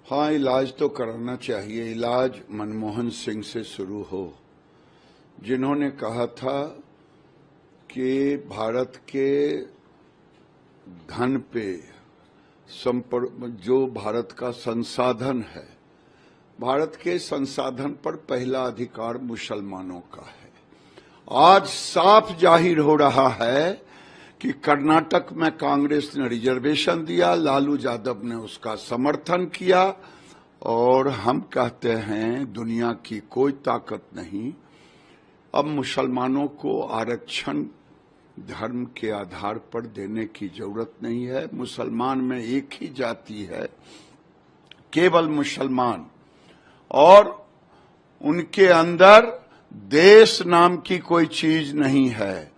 हाँ, इलाज तो कराना चाहिए। इलाज मनमोहन सिंह से शुरू हो, जिन्होंने कहा था कि भारत के धन पे जो भारत का संसाधन है, भारत के संसाधन पर पहला अधिकार मुसलमानों का है। आज साफ जाहिर हो रहा है कि कर्नाटक में कांग्रेस ने रिजर्वेशन दिया, लालू यादव ने उसका समर्थन किया, और हम कहते हैं दुनिया की कोई ताकत नहीं, अब मुसलमानों को आरक्षण धर्म के आधार पर देने की जरूरत नहीं है। मुसलमान में एक ही जाति है, केवल मुसलमान, और उनके अंदर देश नाम की कोई चीज नहीं है।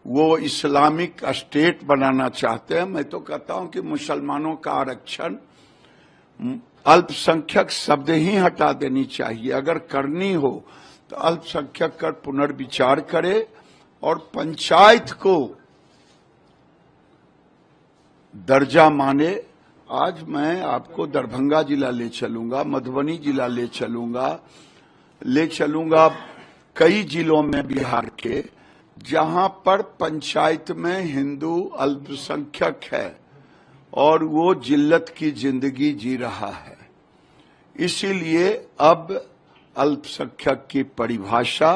वो इस्लामिक स्टेट बनाना चाहते हैं। मैं तो कहता हूं कि मुसलमानों का आरक्षण अल्पसंख्यक शब्द ही हटा देनी चाहिए। अगर करनी हो तो अल्पसंख्यक कर पुनर्विचार करे और पंचायत को दर्जा माने। आज मैं आपको दरभंगा जिला ले चलूंगा, मधुबनी जिला ले चलूंगा कई जिलों में बिहार के, जहां पर पंचायत में हिंदू अल्पसंख्यक है और वो जिल्लत की जिंदगी जी रहा है। इसीलिए अब अल्पसंख्यक की परिभाषा,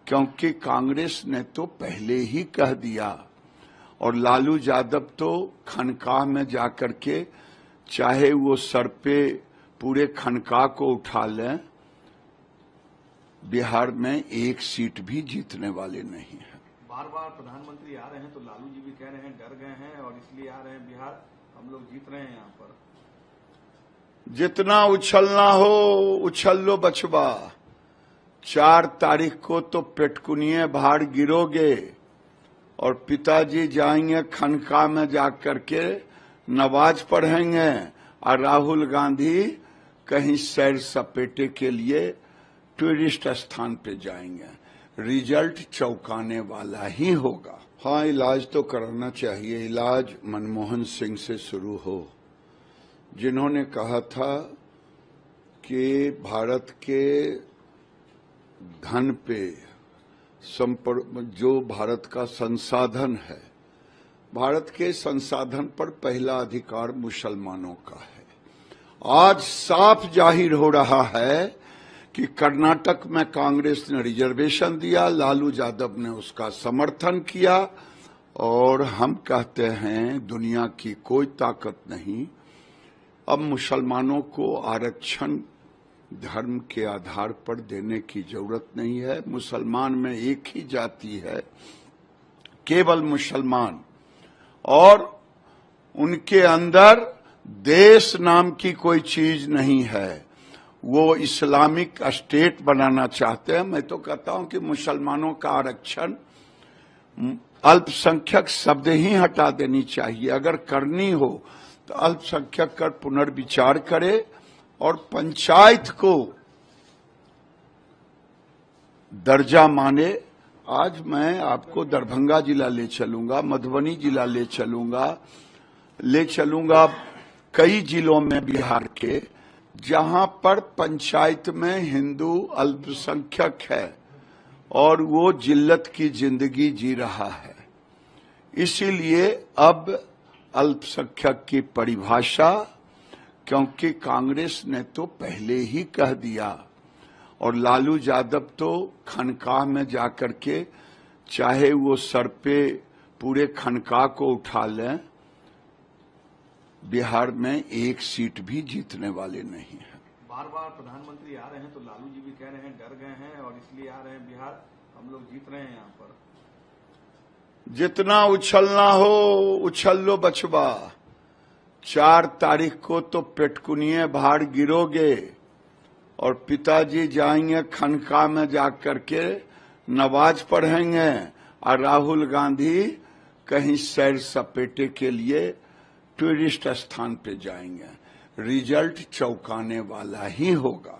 क्योंकि कांग्रेस ने तो पहले ही कह दिया, और लालू यादव तो खनकाह में जाकर के चाहे वो सर पे पूरे खनकाह को उठा लें, बिहार में एक सीट भी जीतने वाले नहीं है। बार बार प्रधानमंत्री आ रहे हैं तो लालू जी भी कह रहे हैं डर गए हैं और इसलिए आ रहे हैं बिहार, हम लोग जीत रहे हैं यहाँ पर। जितना उछलना हो उछल लो बचवा, 4 तारीख को तो पेटकुनिये भाड़ गिरोगे और पिताजी जाएंगे खनकाह में जाकर के नमाज पढ़ेंगे, और राहुल गांधी कहीं सैर सपेटे के लिए टूरिस्ट स्थान पे जाएंगे। रिजल्ट चौंकाने वाला ही होगा। हाँ, इलाज तो कराना चाहिए। इलाज मनमोहन सिंह से शुरू हो, जिन्होंने कहा था कि भारत के धन पे जो भारत का संसाधन है, भारत के संसाधन पर पहला अधिकार मुसलमानों का है। आज साफ जाहिर हो रहा है कि कर्नाटक में कांग्रेस ने रिजर्वेशन दिया, लालू यादव ने उसका समर्थन किया, और हम कहते हैं दुनिया की कोई ताकत नहीं, अब मुसलमानों को आरक्षण धर्म के आधार पर देने की जरूरत नहीं है। मुसलमान में एक ही जाति है, केवल मुसलमान, और उनके अंदर देश नाम की कोई चीज नहीं है। वो इस्लामिक स्टेट बनाना चाहते हैं। मैं तो कहता हूं कि मुसलमानों का आरक्षण अल्पसंख्यक शब्द ही हटा देनी चाहिए। अगर करनी हो तो अल्पसंख्यक कर पुनर्विचार करे और पंचायत को दर्जा माने। आज मैं आपको दरभंगा जिला ले चलूंगा, मधुबनी जिला ले चलूंगा कई जिलों में बिहार के, जहां पर पंचायत में हिंदू अल्पसंख्यक है और वो जिल्लत की जिंदगी जी रहा है। इसीलिए अब अल्पसंख्यक की परिभाषा, क्योंकि कांग्रेस ने तो पहले ही कह दिया, और लालू यादव तो खनकाह में जाकर के चाहे वो सर पे पूरे खनकाह को उठा लें, बिहार में एक सीट भी जीतने वाले नहीं है। बार बार प्रधानमंत्री आ रहे हैं तो लालू जी भी कह रहे हैं डर गए हैं और इसलिए आ रहे हैं बिहार, हम लोग जीत रहे हैं यहाँ पर। जितना उछलना हो उछल लो बचवा, 4 तारीख को तो पेटकुनिये भाड़ गिरोगे और पिताजी जाएंगे खनकाह में जाकर के नमाज पढ़ेंगे, और राहुल गांधी कहीं सैर सपेटे के लिए टूरिस्ट स्थान पे जाएंगे। रिजल्ट चौंकाने वाला ही होगा।